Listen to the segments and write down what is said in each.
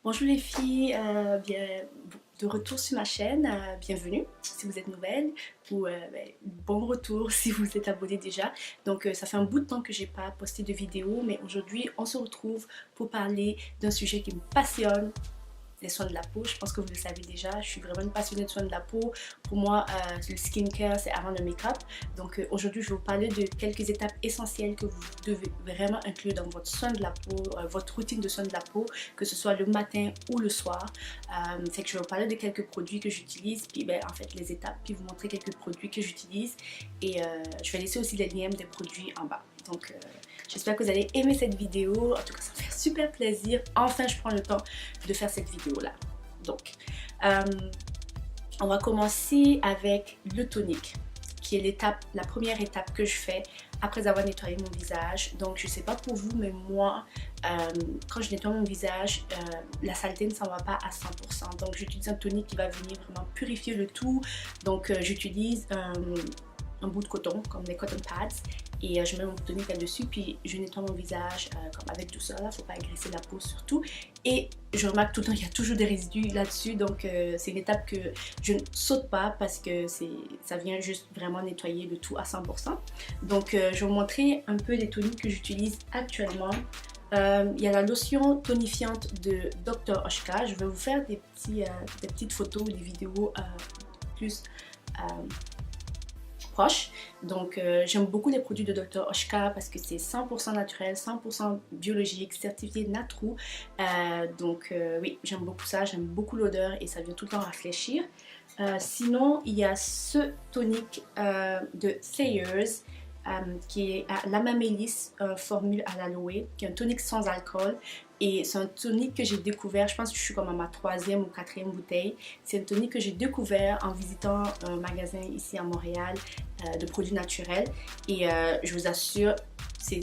Bonjour les filles, bien de retour sur ma chaîne, bienvenue si vous êtes nouvelle ou bon retour si vous êtes abonné déjà. Donc ça fait un bout de temps que j'ai pas posté de vidéo, mais aujourd'hui on se retrouve pour parler d'un sujet qui me passionne, les soins de la peau. Je pense que vous le savez déjà, je suis vraiment une passionnée de soins de la peau. Pour moi, le skincare, c'est avant le make-up. Donc aujourd'hui, je vais vous parler de quelques étapes essentielles que vous devez vraiment inclure dans votre soin de la peau, votre routine de soin de la peau, que ce soit le matin ou le soir. C'est que je vais vous parler de quelques produits que j'utilise, puis en fait les étapes, puis vous montrer quelques produits que j'utilise. Et je vais laisser aussi les liens des produits en bas. Donc j'espère que vous allez aimer cette vidéo. En tout cas, ça me fait super plaisir. Enfin, je prends le temps de faire cette vidéo-là. Donc, on va commencer avec le tonique, qui est la première étape que je fais après avoir nettoyé mon visage. Donc, je sais pas pour vous, mais moi, quand je nettoie mon visage, la saleté ne s'en va pas à 100%. Donc, j'utilise un tonique qui va venir vraiment purifier le tout. Donc, j'utilise un bout de coton, comme des cotton pads, et je mets mon tonique là-dessus, puis je nettoie mon visage comme avec douceur, là, faut pas agresser la peau surtout. Et je remarque tout le temps qu'il y a toujours des résidus là-dessus, donc c'est une étape que je ne saute pas parce que ça vient juste vraiment nettoyer le tout à 100%. Donc je vais vous montrer un peu les toniques que j'utilise actuellement. Il y a la lotion tonifiante de Dr. Oshka. Je vais vous faire des petites photos, des vidéos plus proche. Donc j'aime beaucoup les produits de Dr. Oshka parce que c'est 100% naturel, 100% biologique, certifié Natrou. Donc oui, j'aime beaucoup ça, j'aime beaucoup l'odeur et ça vient tout le temps rafraîchir. Sinon, il y a ce tonique de Thayers qui est à l'amamélis, formule à l'aloe, qui est un tonique sans alcool. Et c'est un tonique que j'ai découvert, je pense que je suis comme à ma 3e ou 4e bouteille. C'est un tonique que j'ai découvert en visitant un magasin ici à Montréal de produits naturels. Et je vous assure, c'est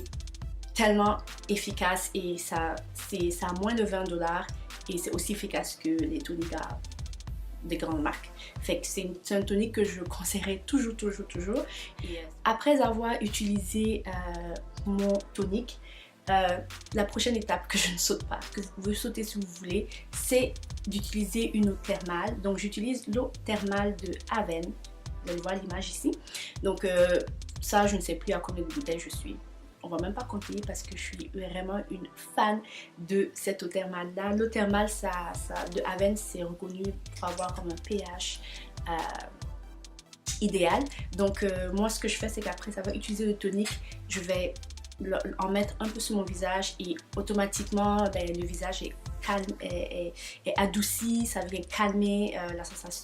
tellement efficace et ça a moins de 20 $ et c'est aussi efficace que les toniques des grandes marques. Fait que c'est un tonique que je conseillerais toujours. Et après avoir utilisé mon tonique, la prochaine étape que je ne saute pas, que vous pouvez sauter si vous voulez, c'est d'utiliser une eau thermale. Donc j'utilise l'eau thermale de Aven. Vous allez voir l'image ici. Donc ça, je ne sais plus à combien de bouteilles je suis. On va même pas compter parce que je suis vraiment une fan de cette eau thermale là. L'eau thermale de Aven, c'est reconnu pour avoir comme un pH idéal. Donc moi ce que je fais, c'est qu'après ça va utiliser le tonique, je vais en mettre un peu sur mon visage et automatiquement le visage est calme, est adouci, ça vient calmer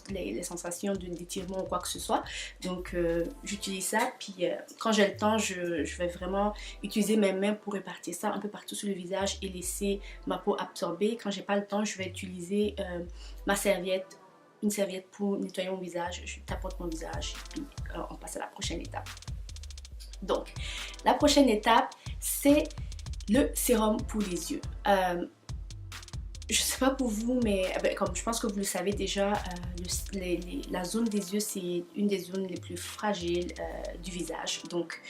les sensations d'étirement ou quoi que ce soit. Donc j'utilise ça, puis quand j'ai le temps, je vais vraiment utiliser mes mains pour répartir ça un peu partout sur le visage et laisser ma peau absorber. Quand j'ai pas le temps, je vais utiliser ma serviette, une serviette pour nettoyer mon visage. Je tapote mon visage et puis on passe à la prochaine étape. Donc, la prochaine étape, c'est le sérum pour les yeux. Je sais pas pour vous, mais comme je pense que vous le savez déjà, la zone des yeux, c'est une des zones les plus fragiles du visage. Donc,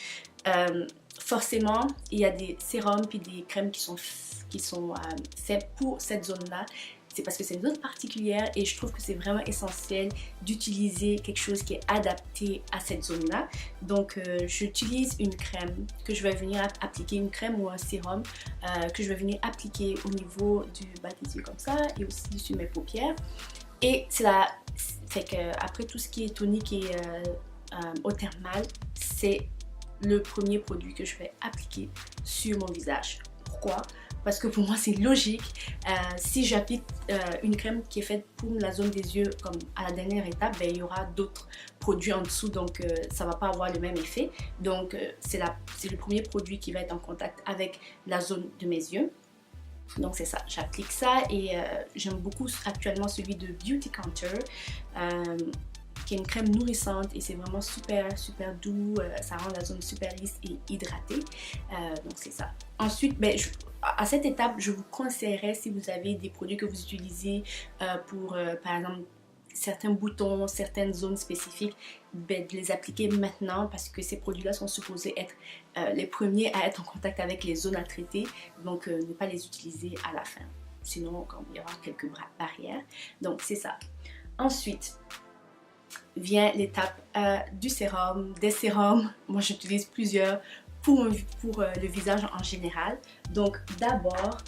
forcément, il y a des sérums puis des crèmes qui sont faits pour cette zone-là. C'est parce que c'est une zone particulière et je trouve que c'est vraiment essentiel d'utiliser quelque chose qui est adapté à cette zone-là. Donc, j'utilise une crème que je vais venir appliquer, une crème ou un sérum que je vais venir appliquer au niveau du bas des yeux comme ça et aussi sur mes paupières. Et fait que après tout ce qui est tonique et eau thermale, c'est le premier produit que je vais appliquer sur mon visage. Pourquoi? Parce que pour moi c'est logique, si j'applique une crème qui est faite pour la zone des yeux comme à la dernière étape, il y aura d'autres produits en dessous, donc ça va pas avoir le même effet. Donc c'est le premier produit qui va être en contact avec la zone de mes yeux. Donc c'est ça, j'applique ça et j'aime beaucoup actuellement celui de Beauty Counter. Qui est une crème nourrissante et c'est vraiment super doux, ça rend la zone super lisse et hydratée. Donc c'est ça. Ensuite, à cette étape, je vous conseillerais, si vous avez des produits que vous utilisez pour par exemple certains boutons, certaines zones spécifiques, de les appliquer maintenant parce que ces produits-là sont supposés être les premiers à être en contact avec les zones à traiter, donc ne pas les utiliser à la fin. sinon comme il y aura quelques barrières. Donc c'est ça. Ensuite vient l'étape du sérum, des sérums. Moi j'utilise plusieurs pour le visage en général. Donc d'abord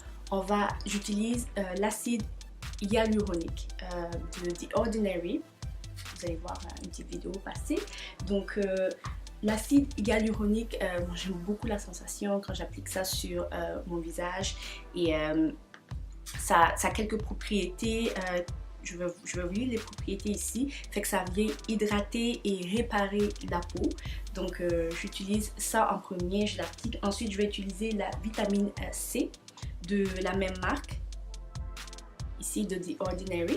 j'utilise l'acide hyaluronique de The Ordinary. Vous allez voir une petite vidéo passée. Donc l'acide hyaluronique, moi j'aime beaucoup la sensation quand j'applique ça sur mon visage, et ça a quelques propriétés. Je vais vous lire les propriétés ici. Fait que ça vient hydrater et réparer la peau. Donc j'utilise ça en premier, je l'applique. Ensuite je vais utiliser la vitamine C de la même marque, ici de The Ordinary.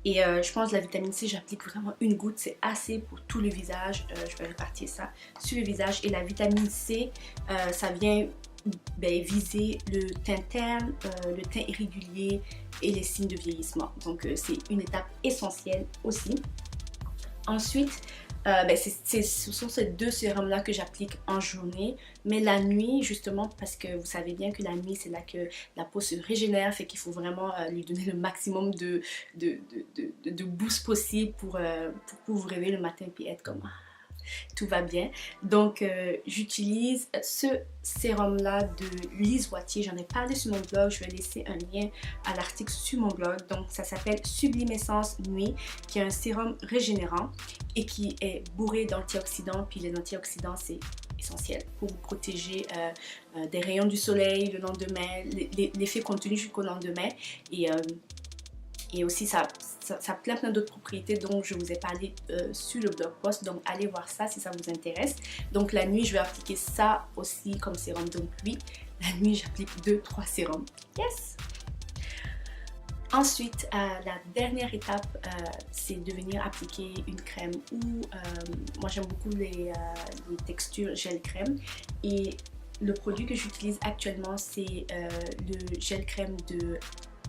Et je pense que la vitamine C, j'applique vraiment une goutte, c'est assez pour tout le visage. Je vais répartir ça sur le visage. Et la vitamine C, ça vient viser le teint terne, le teint irrégulier et les signes de vieillissement. Donc c'est une étape essentielle aussi. Ensuite, ce sont ces deux sérums-là que j'applique en journée, mais la nuit, justement, parce que vous savez bien que la nuit, c'est là que la peau se régénère, fait qu'il faut vraiment lui donner le maximum de boost possible pour vous réveiller le matin et être comme tout va bien. Donc j'utilise ce sérum là de Lise Wattier, j'en ai parlé sur mon blog, je vais laisser un lien à l'article sur mon blog. Donc ça s'appelle Sublimescence Nuit, qui est un sérum régénérant et qui est bourré d'antioxydants. Puis les antioxydants, c'est essentiel pour vous protéger des rayons du soleil le lendemain, l'effet continue jusqu'au lendemain. Et aussi ça a plein d'autres propriétés dont je vous ai parlé sur le blog post. Donc allez voir ça si ça vous intéresse. Donc la nuit je vais appliquer ça aussi comme sérum. Donc oui, la nuit j'applique 2-3 sérums. Yes! Ensuite, la dernière étape, c'est de venir appliquer une crème. Moi j'aime beaucoup les textures gel crème. Et le produit que j'utilise actuellement, c'est le gel crème de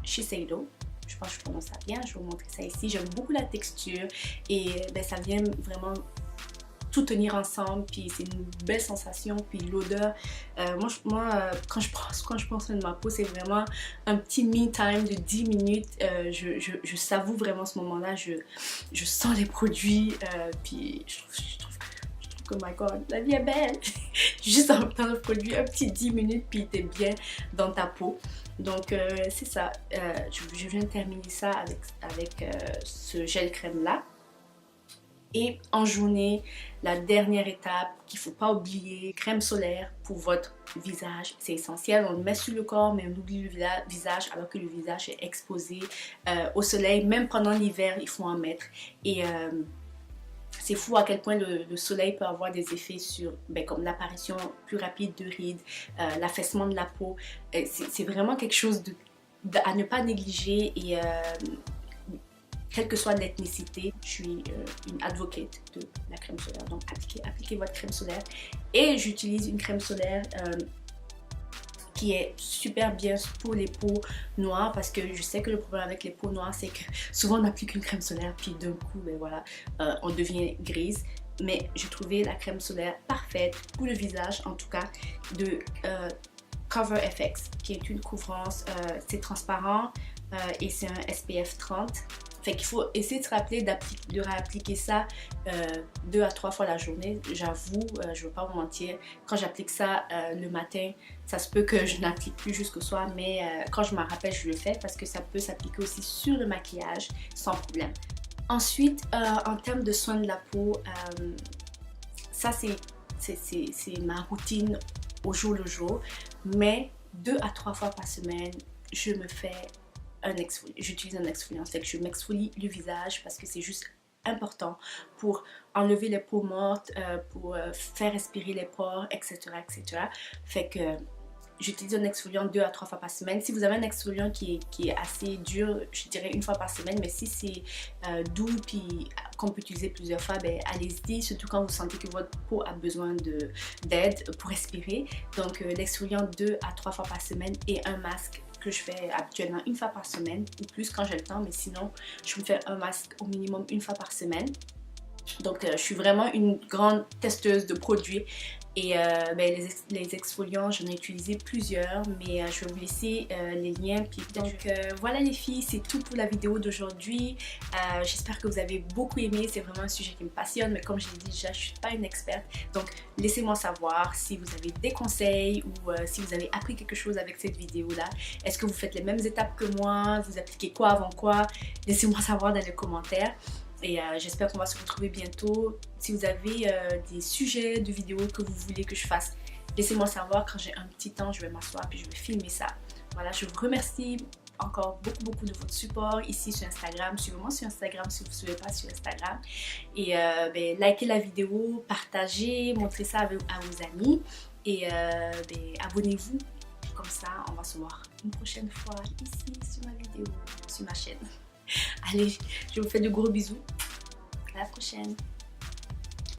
Shiseido. Je pense que je prononce ça bien, je vais vous montrer ça ici. J'aime beaucoup la texture et ça vient vraiment tout tenir ensemble, puis c'est une belle sensation. Puis l'odeur, quand je pense à ma peau, c'est vraiment un petit me time de 10 minutes. Je savoure vraiment ce moment-là, je sens les produits, puis je trouve que oh my god, la vie est belle. Juste en mettant le produit, un petit 10 minutes, puis t'es bien dans ta peau. Donc c'est ça, je viens de terminer ça avec ce gel crème là. Et en journée, la dernière étape qu'il ne faut pas oublier, crème solaire pour votre visage. C'est essentiel, on le met sur le corps mais on oublie le visage alors que le visage est exposé au soleil. Même pendant l'hiver, il faut en mettre. Et c'est fou à quel point le soleil peut avoir des effets sur comme l'apparition plus rapide de rides, l'affaissement de la peau. C'est vraiment quelque chose à ne pas négliger. Et quelle que soit l'ethnicité, je suis une advocate de la crème solaire. Donc appliquez votre crème solaire. Et j'utilise une crème solaire qui est super bien pour les peaux noires, parce que je sais que le problème avec les peaux noires, c'est que souvent on applique une crème solaire puis d'un coup on devient grise. Mais j'ai trouvé la crème solaire parfaite pour le visage, en tout cas de Cover FX, qui est une couvrance, c'est transparent et c'est un SPF 30. Fait qu'il faut essayer de se rappeler de réappliquer ça 2 à 3 fois la journée. J'avoue, je ne veux pas vous mentir, quand j'applique ça le matin, ça se peut que je n'applique plus jusqu'au soir, mais quand je m'en rappelle, je le fais parce que ça peut s'appliquer aussi sur le maquillage sans problème. Ensuite, en termes de soins de la peau, ça c'est ma routine au jour le jour, mais 2 à 3 fois par semaine, je me fais j'utilise un exfoliant, c'est que je m'exfolie le visage parce que c'est juste important pour enlever les peaux mortes, pour faire respirer les pores, etc. Fait que j'utilise un exfoliant 2 à 3 fois par semaine. Si vous avez un exfoliant qui est assez dur, je dirais 1 fois par semaine, mais si c'est doux puis qu'on peut utiliser plusieurs fois, allez-y, surtout quand vous sentez que votre peau a besoin d'aide pour respirer. Donc l'exfoliant 2 à 3 fois par semaine et un masque que je fais habituellement 1 fois par semaine ou plus quand j'ai le temps, mais sinon je me fais un masque au minimum 1 fois par semaine. Donc, je suis vraiment une grande testeuse de produits. Et les exfoliants, j'en ai utilisé plusieurs, mais je vais vous laisser les liens. Puis donc voilà les filles, c'est tout pour la vidéo d'aujourd'hui. J'espère que vous avez beaucoup aimé, c'est vraiment un sujet qui me passionne, mais comme je l'ai dit déjà, je ne suis pas une experte. Donc laissez-moi savoir si vous avez des conseils ou si vous avez appris quelque chose avec cette vidéo-là. Est-ce que vous faites les mêmes étapes que moi? Vous appliquez quoi avant quoi? Laissez-moi savoir dans les commentaires. Et j'espère qu'on va se retrouver bientôt. Si vous avez des sujets de vidéos que vous voulez que je fasse, laissez-moi savoir. Quand j'ai un petit temps, je vais m'asseoir puis je vais filmer ça. Voilà, je vous remercie encore beaucoup de votre support ici sur Instagram. Suivez-moi sur Instagram si vous ne suivez pas sur Instagram. Et likez la vidéo, partagez, montrez ça à vos amis. Et abonnez-vous. Comme ça, on va se voir une prochaine fois ici sur ma vidéo, sur ma chaîne. Allez, je vous fais de gros bisous. À la prochaine.